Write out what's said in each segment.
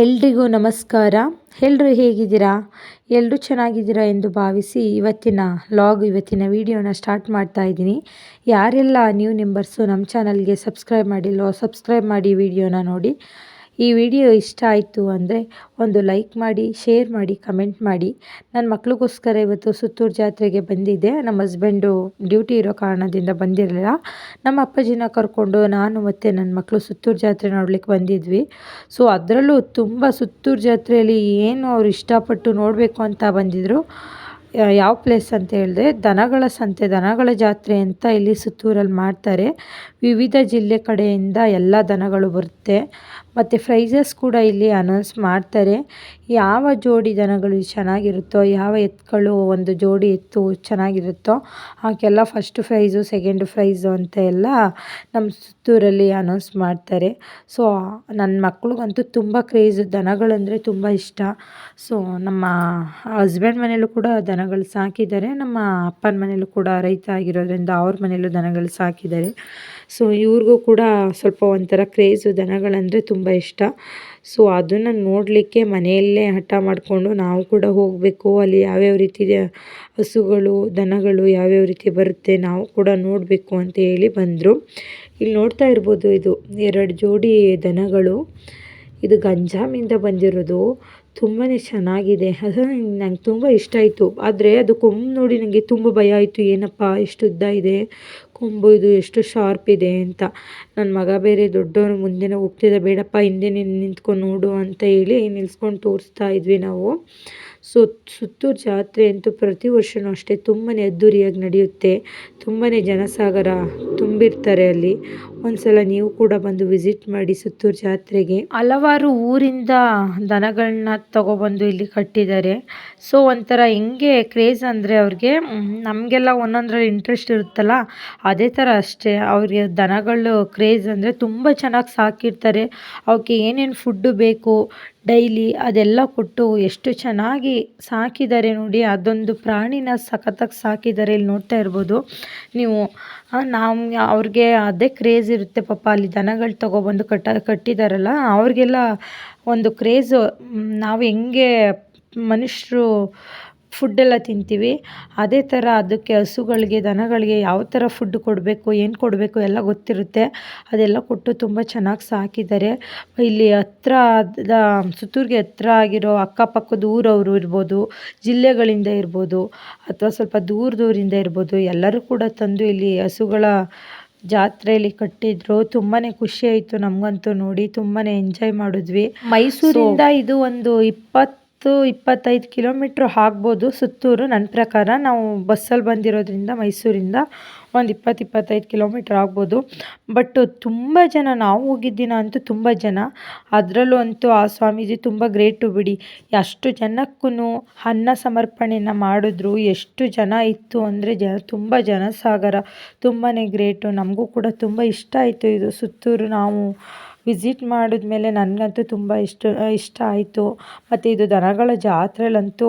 ಎಲ್ರಿಗೂ ನಮಸ್ಕಾರ. ಎಲ್ಲರೂ ಹೇಗಿದ್ದೀರಾ? ಎಲ್ಲರೂ ಚೆನ್ನಾಗಿದ್ದೀರಾ ಎಂದು ಭಾವಿಸಿ ಇವತ್ತಿನ ವಿಡಿಯೋನ ಸ್ಟಾರ್ಟ್ ಮಾಡ್ತಾ ಇದ್ದೀನಿ. ಯಾರೆಲ್ಲ ನ್ಯೂ ಮೆಂಬರ್ಸು ನಮ್ಮ ಚಾನಲ್ಗೆ ಸಬ್ಸ್ಕ್ರೈಬ್ ಮಾಡಿಲ್ವೋ ಸಬ್ಸ್ಕ್ರೈಬ್ ಮಾಡಿ ವಿಡಿಯೋನ ನೋಡಿ. ಈ ವಿಡಿಯೋ ಇಷ್ಟ ಆಯಿತು ಅಂದರೆ ಒಂದು ಲೈಕ್ ಮಾಡಿ, ಶೇರ್ ಮಾಡಿ, ಕಮೆಂಟ್ ಮಾಡಿ. ನನ್ನ ಮಕ್ಳಿಗೋಸ್ಕರ ಇವತ್ತು ಸುತ್ತೂರು ಜಾತ್ರೆಗೆ ಬಂದಿದ್ದೆ. ನಮ್ಮ ಹಸ್ಬೆಂಡು ಡ್ಯೂಟಿ ಇರೋ ಕಾರಣದಿಂದ ಬಂದಿರಲಿಲ್ಲ. ನಮ್ಮ ಅಪ್ಪಾಜಿನ ಕರ್ಕೊಂಡು ನಾನು ಮತ್ತು ನನ್ನ ಮಕ್ಕಳು ಸುತ್ತೂರು ಜಾತ್ರೆ ನೋಡ್ಲಿಕ್ಕೆ ಬಂದಿದ್ವಿ. ಸೊ ಅದರಲ್ಲೂ ತುಂಬ ಸುತ್ತೂರು ಜಾತ್ರೆಯಲ್ಲಿ ಏನು ಅವ್ರು ಇಷ್ಟಪಟ್ಟು ನೋಡಬೇಕು ಅಂತ ಬಂದಿದ್ದರು. ಯಾವ ಪ್ಲೇಸ್ ಅಂತ ಹೇಳಿದೆ, ದನಗಳ ಸಂತೆ, ದನಗಳ ಜಾತ್ರೆ ಅಂತ ಇಲ್ಲಿ ಸುತ್ತೂರಲ್ಲಿ ಮಾಡ್ತಾರೆ. ವಿವಿಧ ಜಿಲ್ಲೆ ಕಡೆಯಿಂದ ಎಲ್ಲ ದನಗಳು ಬರುತ್ತೆ ಮತ್ತು ಪ್ರೈಸಸ್ ಕೂಡ ಇಲ್ಲಿ ಅನೌನ್ಸ್ ಮಾಡ್ತಾರೆ. ಯಾವ ಜೋಡಿ ದನಗಳು ಚೆನ್ನಾಗಿರುತ್ತೋ, ಯಾವ ಎತ್ತುಗಳು ಒಂದು ಜೋಡಿ ಎತ್ತು ಚೆನ್ನಾಗಿರುತ್ತೋ ಆಗೆಲ್ಲ ಫಸ್ಟ್ ಪ್ರೈಸು, ಸೆಕೆಂಡ್ ಪ್ರೈಸು ಅಂತ ಎಲ್ಲ ನಮ್ಮ ಸುತ್ತೂರಲ್ಲಿ ಅನೌನ್ಸ್ ಮಾಡ್ತಾರೆ. ಸೊ ನನ್ನ ಮಕ್ಳಿಗಂತೂ ತುಂಬ ಕ್ರೇಜು, ದನಗಳಂದರೆ ತುಂಬ ಇಷ್ಟ. ಸೊ ನಮ್ಮ ಹಸ್ಬೆಂಡ್ ಮನೇಲೂ ಕೂಡ ದನಗಳು ಸಾಕಿದ್ದಾರೆ. ನಮ್ಮ ಅಪ್ಪನ ಮನೇಲೂ ಕೂಡ ರೈತ ಆಗಿರೋದ್ರಿಂದ ಅವ್ರ ಮನೇಲೂ ದನಗಳು ಸಾಕಿದ್ದಾರೆ. ಸೊ ಇವ್ರಿಗೂ ಕೂಡ ಸ್ವಲ್ಪ ಒಂಥರ ಕ್ರೇಜು, ದನಗಳಂದರೆ ತುಂಬ ಇಷ್ಟ. ಸೊ ಅದನ್ನು ನೋಡಲಿಕ್ಕೆ ಮನೆಯಲ್ಲೇ ಹಠ ಮಾಡಿಕೊಂಡು ನಾವು ಕೂಡ ಹೋಗಬೇಕು, ಅಲ್ಲಿ ಯಾವ್ಯಾವ ರೀತಿ ಹಸುಗಳು, ದನಗಳು ಯಾವ್ಯಾವ ರೀತಿ ಬರುತ್ತೆ ನಾವು ಕೂಡ ನೋಡಬೇಕು ಅಂತ ಹೇಳಿ ಬಂದರು. ಇಲ್ಲಿ ನೋಡ್ತಾ ಇರ್ಬೋದು, ಇದು 2 ಜೋಡಿ ದನಗಳು. ಇದು ಗಂಜಾಮಿಂದ ಬಂದಿರೋದು. ತುಂಬಾ ಚೆನ್ನಾಗಿದೆ. ಅದು ನಂಗೆ ತುಂಬ ಇಷ್ಟ ಆಯಿತು. ಆದರೆ ಅದು ಕೊಂಬು ನೋಡಿ ನನಗೆ ತುಂಬ ಭಯ ಆಯಿತು. ಏನಪ್ಪ ಎಷ್ಟು ಉದ್ದ ಇದೆ ಕೊಂಬು, ಇದು ಎಷ್ಟು ಶಾರ್ಪ್ ಇದೆ ಅಂತ. ನನ್ನ ಮಗ ಬೇರೆ ದೊಡ್ಡವನು ಮುಂದೆನೇ ಹೋಗ್ತಿದ್ದ, ಬೇಡಪ್ಪ ಹಿಂದೆ ನಿಂತ್ಕೊಂಡು ನೋಡು ಅಂತ ಹೇಳಿ ನಿಲ್ಸ್ಕೊಂಡು ತೋರಿಸ್ತಾ ಇದ್ವಿ ನಾವು. ಸೊ ಸುತ್ತೂರು ಜಾತ್ರೆ ಅಂತೂ ಪ್ರತಿ ವರ್ಷವೂ ಅಷ್ಟೇ ತುಂಬಾ ಅದ್ಧೂರಿಯಾಗಿ ನಡೆಯುತ್ತೆ. ತುಂಬಾ ಜನಸಾಗರ ತುಂಬಿರ್ತಾರೆ ಅಲ್ಲಿ. ಒಂದ್ಸಲ ನೀವು ಕೂಡ ಬಂದು ವಿಸಿಟ್ ಮಾಡಿ ಸುತ್ತೂರು ಜಾತ್ರೆಗೆ. ಹಲವಾರು ಊರಿಂದ ದನಗಳನ್ನ ತಗೊಬಂದು ಇಲ್ಲಿ ಕಟ್ಟಿದ್ದಾರೆ. ಸೊ ಒಂಥರ ಹೆಂಗೆ ಕ್ರೇಜ್ ಅಂದರೆ ಅವ್ರಿಗೆ, ನಮಗೆಲ್ಲ ಒಂದೊಂದರಲ್ಲಿ ಇಂಟ್ರೆಸ್ಟ್ ಇರುತ್ತಲ್ಲ, ಅದೇ ಥರ ಅಷ್ಟೇ ಅವ್ರಿಗೆ ದನಗಳು ಕ್ರೇಜ್ ಅಂದರೆ ತುಂಬ ಚೆನ್ನಾಗಿ ಸಾಕಿರ್ತಾರೆ. ಅವಕ್ಕೆ ಏನೇನು ಫುಡ್ಡು ಬೇಕು ಡೈಲಿ ಅದೆಲ್ಲ ಕೊಟ್ಟು ಎಷ್ಟು ಚೆನ್ನಾಗಿ ಸಾಕಿದ್ದಾರೆ ನೋಡಿ. ಅದೊಂದು ಪ್ರಾಣಿನ ಸಖತ್ತಾಗಿ ಸಾಕಿದ್ದಾರೆ. ಇಲ್ಲಿ ನೋಡ್ತಾ ಇರ್ಬೋದು ನೀವು. ನಾವು ಅವ್ರಿಗೆ ಅದೇ ಕ್ರೇಜ್ ಇರುತ್ತೆ ಪಾಪ. ಅಲ್ಲಿ ದನಗಳು ತೊಗೊಬಂದು ಕಟ್ಟಿದಾರಲ್ಲ ಅವ್ರಿಗೆಲ್ಲ ಒಂದು ಕ್ರೇಜು. ನಾವು ಹೆಂಗೆ ಮನುಷ್ಯರು ಫುಡ್ಡೆಲ್ಲ ತಿಂತೀವಿ, ಅದೇ ಥರ ಅದಕ್ಕೆ ಹಸುಗಳಿಗೆ, ದನಗಳಿಗೆ ಯಾವ ಥರ ಫುಡ್ ಕೊಡಬೇಕು, ಏನು ಕೊಡಬೇಕು ಎಲ್ಲ ಗೊತ್ತಿರುತ್ತೆ. ಅದೆಲ್ಲ ಕೊಟ್ಟು ತುಂಬ ಚೆನ್ನಾಗಿ ಸಾಕಿದ್ದಾರೆ. ಇಲ್ಲಿ ಸುತ್ತೂರಿಗೆ ಹತ್ರ ಆಗಿರೋ ಅಕ್ಕಪಕ್ಕದ ಊರವರು ಇರ್ಬೋದು, ಜಿಲ್ಲೆಗಳಿಂದ ಇರ್ಬೋದು, ಅಥವಾ ಸ್ವಲ್ಪ ದೂರದಿಂದ ಇರ್ಬೋದು, ಎಲ್ಲರೂ ಕೂಡ ತಂದು ಇಲ್ಲಿ ಹಸುಗಳ ಜಾತ್ರೆಯಲ್ಲಿ ಕಟ್ಟಿದ್ರು. ತುಂಬಾ ಖುಷಿ ಆಯಿತು ನಮಗಂತೂ ನೋಡಿ. ತುಂಬಾ ಎಂಜಾಯ್ ಮಾಡಿದ್ವಿ. ಮೈಸೂರಿಂದ ಇದು ಒಂದು 20-25 ಕಿಲೋಮೀಟ್ರ್ ಆಗ್ಬೋದು ಸುತ್ತೂರು. ನನ್ನ ಪ್ರಕಾರ ನಾವು ಬಸ್ಸಲ್ಲಿ ಬಂದಿರೋದ್ರಿಂದ ಮೈಸೂರಿಂದ ಒಂದು 20-25 ಕಿಲೋಮೀಟ್ರ್ ಆಗ್ಬೋದು. ಬಟ್ ತುಂಬ ಜನ, ನಾವು ಹೋಗಿದ್ದ ದಿನ ಅಂತೂ ತುಂಬ ಜನ. ಅದರಲ್ಲೂ ಅಂತೂ ಆ ಸ್ವಾಮೀಜಿ ತುಂಬ ಗ್ರೇಟು ಬಿಡಿ. ಅಷ್ಟು ಜನಕ್ಕೂ ಅನ್ನ ಸಮರ್ಪಣೆನ ಮಾಡಿದ್ರು. ಎಷ್ಟು ಜನ ಇತ್ತು ಅಂದರೆ ತುಂಬ ಜನಸಾಗರ. ತುಂಬಾ ಗ್ರೇಟು. ನಮಗೂ ಕೂಡ ತುಂಬ ಇಷ್ಟ ಆಯಿತು ಇದು ಸುತ್ತೂರು. ನಾವು ವಿಸಿಟ್ ಮಾಡಿದ್ಮೇಲೆ ನನಗಂತೂ ತುಂಬ ಇಷ್ಟ ಆಯಿತು. ಮತ್ತು ಇದು ದನಗಳ ಜಾತ್ರೆಲಂತೂ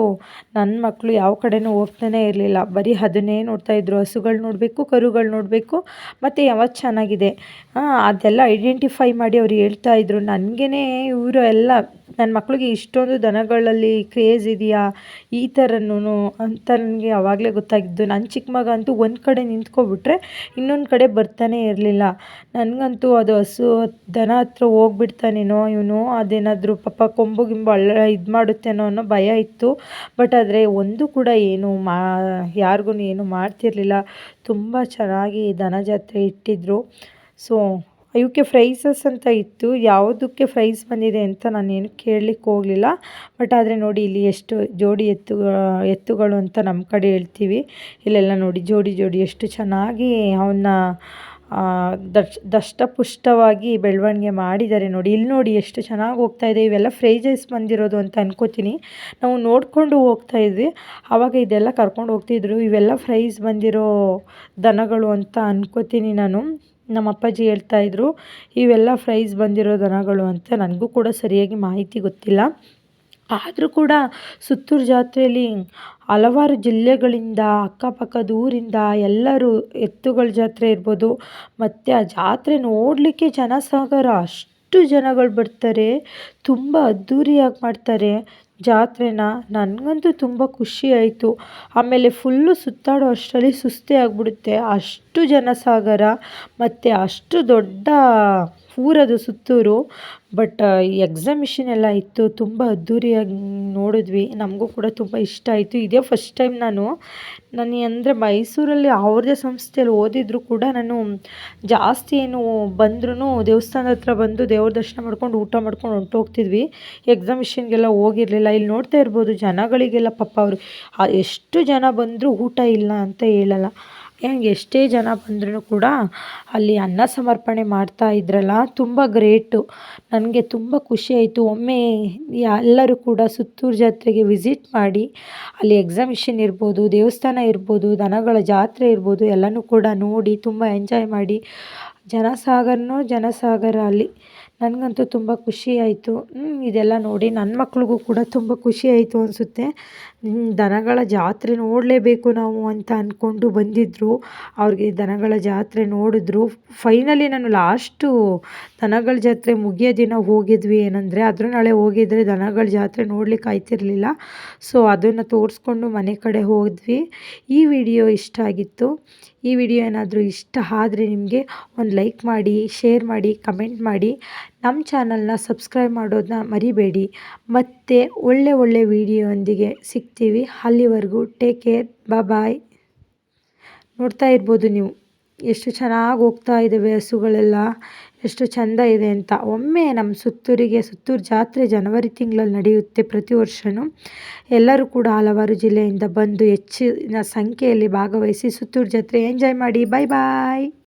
ನನ್ನ ಮಕ್ಕಳು ಯಾವ ಕಡೆನೂ ಹೋಗ್ತಾನೆ ಇರಲಿಲ್ಲ. ಬರೀ ಅದನ್ನೇ ನೋಡ್ತಾಯಿದ್ರು. ಹಸುಗಳು ನೋಡಬೇಕು, ಕರುಗಳು ನೋಡಬೇಕು, ಮತ್ತು ಯಾವತ್ತು ಚೆನ್ನಾಗಿದೆ ಅದೆಲ್ಲ ಐಡೆಂಟಿಫೈ ಮಾಡಿ ಅವ್ರು ಹೇಳ್ತಾಯಿದ್ರು. ನನಗೇ ಇವರು ಎಲ್ಲ ನನ್ನ ಮಕ್ಕಳಿಗೆ ಇಷ್ಟೊಂದು ದನಗಳಲ್ಲಿ ಕ್ರೇಜ್ ಇದೆಯಾ ಈ ಥರನೂ ಅಂತ ನನಗೆ ಆವಾಗಲೇ ಗೊತ್ತಾಗಿದ್ದು. ನನ್ನ ಚಿಕ್ಕ ಮಗ ಅಂತೂ ಒಂದು ಕಡೆ ನಿಂತ್ಕೊಬಿಟ್ರೆ ಇನ್ನೊಂದು ಕಡೆ ಬರ್ತಾನೆ ಇರಲಿಲ್ಲ. ನನಗಂತೂ ಅದು ಹಸು ದನ ಹತ್ರ ಹೋಗ್ಬಿಡ್ತಾನೇನೋ ಇವನು, ಅದೇನಾದರೂ ಪಾಪ ಕೊಂಬು ಗಿಂಬು ಇದು ಮಾಡುತ್ತೇನೋ ಅನ್ನೋ ಭಯ ಇತ್ತು. ಬಟ್ ಆದರೆ ಒಂದು ಕೂಡ ಯಾರಿಗೂ ಏನು ಮಾಡ್ತಿರ್ಲಿಲ್ಲ. ತುಂಬ ಚೆನ್ನಾಗಿ ದನ ಜಾತ್ರೆ ಇಟ್ಟಿದ್ರು. ಸೊ ಇವಕ್ಕೆ ಪ್ರೈಸಸ್ ಅಂತ ಇತ್ತು. ಯಾವುದಕ್ಕೆ ಪ್ರೈಸ್ ಬಂದಿದೆ ಅಂತ ನಾನೇನು ಕೇಳಲಿಕ್ಕೆ ಹೋಗಲಿಲ್ಲ. ಬಟ್ ಆದರೆ ನೋಡಿ ಇಲ್ಲಿ ಎಷ್ಟು ಜೋಡಿ ಎತ್ತುಗಳು ಅಂತ ನಮ್ಮ ಕಡೆ ಹೇಳ್ತೀವಿ. ಇಲ್ಲೆಲ್ಲ ನೋಡಿ ಜೋಡಿ ಎಷ್ಟು ಚೆನ್ನಾಗಿ ಅವನ್ನ ದಷ್ಟಪುಷ್ಟವಾಗಿ ಬೆಳವಣಿಗೆ ಮಾಡಿದ್ದಾರೆ ನೋಡಿ. ಇಲ್ಲಿ ನೋಡಿ ಎಷ್ಟು ಚೆನ್ನಾಗಿ ಹೋಗ್ತಾಯಿದೆ. ಇವೆಲ್ಲ ಪ್ರೈಸಸ್ ಬಂದಿರೋದು ಅಂತ ಅನ್ಕೋತೀನಿ. ನಾವು ನೋಡಿಕೊಂಡು ಹೋಗ್ತಾಯಿದ್ವಿ. ಆವಾಗ ಇದೆಲ್ಲ ಕರ್ಕೊಂಡು ಹೋಗ್ತಿದ್ರು. ಇವೆಲ್ಲ ಪ್ರೈಸ್ ಬಂದಿರೋ ದನಗಳು ಅಂತ ಅನ್ಕೋತೀನಿ ನಾನು. ನಮ್ಮ ಅಪ್ಪಾಜಿ ಹೇಳ್ತಾಯಿದ್ರು ಇವೆಲ್ಲ ಪ್ರೈಸ್ ಬಂದಿರೋ ದನಗಳು ಅಂತ. ನನಗೂ ಕೂಡ ಸರಿಯಾಗಿ ಮಾಹಿತಿ ಗೊತ್ತಿಲ್ಲ. ಆದರೂ ಕೂಡ ಸುತ್ತೂರು ಜಾತ್ರೆಯಲ್ಲಿ ಹಲವಾರು ಜಿಲ್ಲೆಗಳಿಂದ, ಅಕ್ಕಪಕ್ಕದ ಊರಿಂದ ಎಲ್ಲರೂ ಎತ್ತುಗಳ ಜಾತ್ರೆ ಇರ್ಬೋದು, ಮತ್ತು ಆ ಜಾತ್ರೆ ನೋಡಲಿಕ್ಕೆ ಜನಸಾಗರ ಅಷ್ಟು ಜನಗಳು ಬರ್ತಾರೆ, ತುಂಬ ಅದ್ಧೂರಿಯಾಗಿ ಮಾಡ್ತಾರೆ ಜಾತ್ರೆನ. ನನಗಂತೂ ತುಂಬ ಖುಷಿ ಆಯಿತು. ಆಮೇಲೆ ಫುಲ್ಲು ಸುತ್ತಾಡೋ ಅಷ್ಟರಲ್ಲಿ ಸುಸ್ತೇ ಆಗಿಬಿಡುತ್ತೆ, ಅಷ್ಟು ಜನಸಾಗರ ಮತ್ತು ಅಷ್ಟು ದೊಡ್ಡ ಊರದು ಸುತ್ತೂರು. ಬಟ್ ಎಕ್ಸಿಬಿಷನ್ ಎಲ್ಲ ಇತ್ತು, ತುಂಬ ಅದ್ಧೂರಿಯಾಗಿ ನೋಡಿದ್ವಿ. ನಮಗೂ ಕೂಡ ತುಂಬ ಇಷ್ಟ ಆಯಿತು. ಇದೇ ಫಸ್ಟ್ ಟೈಮ್ ನಾನು ಅಂದರೆ ಮೈಸೂರಲ್ಲಿ ಅವ್ರದ್ದೇ ಸಂಸ್ಥೆಯಲ್ಲಿ ಓದಿದ್ರು ಕೂಡ ನಾನು ಜಾಸ್ತಿ ಏನು ಬಂದ್ರೂ ದೇವಸ್ಥಾನದ ಹತ್ರ ಬಂದು ದೇವ್ರ ದರ್ಶನ ಮಾಡ್ಕೊಂಡು ಊಟ ಮಾಡ್ಕೊಂಡು ಹೊಂಟೋಗ್ತಿದ್ವಿ. ಎಕ್ಸಿಬಿಷನ್ಗೆಲ್ಲ ಹೋಗಿರಲಿಲ್ಲ. ಇಲ್ಲಿ ನೋಡ್ತಾ ಇರ್ಬೋದು ಜನಗಳಿಗೆಲ್ಲ ಪಾಪ ಅವರು ಎಷ್ಟು ಜನ ಬಂದರೂ ಊಟ ಇಲ್ಲ ಅಂತ ಹೇಳಲ್ಲ. ಹೆಂಗೆ ಎಷ್ಟೇ ಜನ ಬಂದ್ರೂ ಕೂಡ ಅಲ್ಲಿ ಅನ್ನ ಸಮರ್ಪಣೆ ಮಾಡ್ತಾ ಇದ್ರಲ್ಲ, ತುಂಬ ಗ್ರೇಟು. ನನಗೆ ತುಂಬ ಖುಷಿ ಆಯಿತು. ಒಮ್ಮೆ ಎಲ್ಲರೂ ಕೂಡ ಸುತ್ತೂರು ಜಾತ್ರೆಗೆ ವಿಸಿಟ್ ಮಾಡಿ ಅಲ್ಲಿ ಎಕ್ಸಿಬಿಷನ್ ಇರ್ಬೋದು, ದೇವಸ್ಥಾನ ಇರ್ಬೋದು, ದನಗಳ ಜಾತ್ರೆ ಇರ್ಬೋದು ಎಲ್ಲನೂ ಕೂಡ ನೋಡಿ ತುಂಬ ಎಂಜಾಯ್ ಮಾಡಿ. ಜನಸಾಗರ ಅಲ್ಲಿ. ನನಗಂತೂ ತುಂಬ ಖುಷಿ ಆಯಿತು. ಇದೆಲ್ಲ ನೋಡಿ ನನ್ನ ಮಕ್ಳಿಗೂ ಕೂಡ ತುಂಬ ಖುಷಿ ಆಯಿತು ಅನಿಸುತ್ತೆ. ದನಗಳ ಜಾತ್ರೆ ನೋಡಲೇಬೇಕು ನಾವು ಅಂತ ಅಂದ್ಕೊಂಡು ಬಂದಿದ್ದರು. ಅವ್ರಿಗೆ ದನಗಳ ಜಾತ್ರೆ ನೋಡಿದ್ರು. ಫೈನಲಿ ನಾನು ಲಾಸ್ಟು ದನಗಳ ಜಾತ್ರೆ ಮುಗಿಯೋ ದಿನ ಹೋಗಿದ್ವಿ. ಏನಂದರೆ ಅದ್ರ ನಾಳೆ ಹೋಗಿದ್ರೆ ದನಗಳ ಜಾತ್ರೆ ನೋಡ್ಲಿಕ್ಕೆ ಆಯ್ತಿರಲಿಲ್ಲ. ಸೊ ಅದನ್ನು ತೋರಿಸ್ಕೊಂಡು ಮನೆ ಕಡೆ ಹೋದ್ವಿ. ಈ ವಿಡಿಯೋ ಇಷ್ಟ ಆಗಿತ್ತು. ಈ ವಿಡಿಯೋ ಏನಾದರೂ ಇಷ್ಟ ಆದರೆ ನಿಮಗೆ ಒಂದು ಲೈಕ್ ಮಾಡಿ, ಶೇರ್ ಮಾಡಿ, ಕಮೆಂಟ್ ಮಾಡಿ. ನಮ್ಮ ಚಾನಲ್ನ ಸಬ್ಸ್ಕ್ರೈಬ್ ಮಾಡೋದನ್ನ ಮರಿಬೇಡಿ. ಮತ್ತು ಒಳ್ಳೆ ವಿಡಿಯೋಂದಿಗೆ ಸಿಗ್ತೀವಿ. ಅಲ್ಲಿವರೆಗೂ ಟೇಕ್ ಕೇರ್, ಬಾಯ್. ನೋಡ್ತಾ ಇರ್ಬೋದು ನೀವು ಎಷ್ಟು ಚೆನ್ನಾಗಿ ಹೋಗ್ತಾ ಇದ್ದಾವೆ ಹಸುಗಳೆಲ್ಲ, ಎಷ್ಟು ಚೆಂದ ಇದೆ ಅಂತ. ಒಮ್ಮೆ ನಮ್ಮ ಸುತ್ತೂರು ಜಾತ್ರೆ ಜನವರಿ ತಿಂಗಳಲ್ಲಿ ನಡೆಯುತ್ತೆ ಪ್ರತಿ ವರ್ಷವೂ. ಎಲ್ಲರೂ ಕೂಡ ಹಲವಾರು ಜಿಲ್ಲೆಯಿಂದ ಬಂದು ಹೆಚ್ಚಿನ ಸಂಖ್ಯೆಯಲ್ಲಿ ಭಾಗವಹಿಸಿ ಸುತ್ತೂರು ಜಾತ್ರೆ ಎಂಜಾಯ್ ಮಾಡಿ. ಬಾಯ್.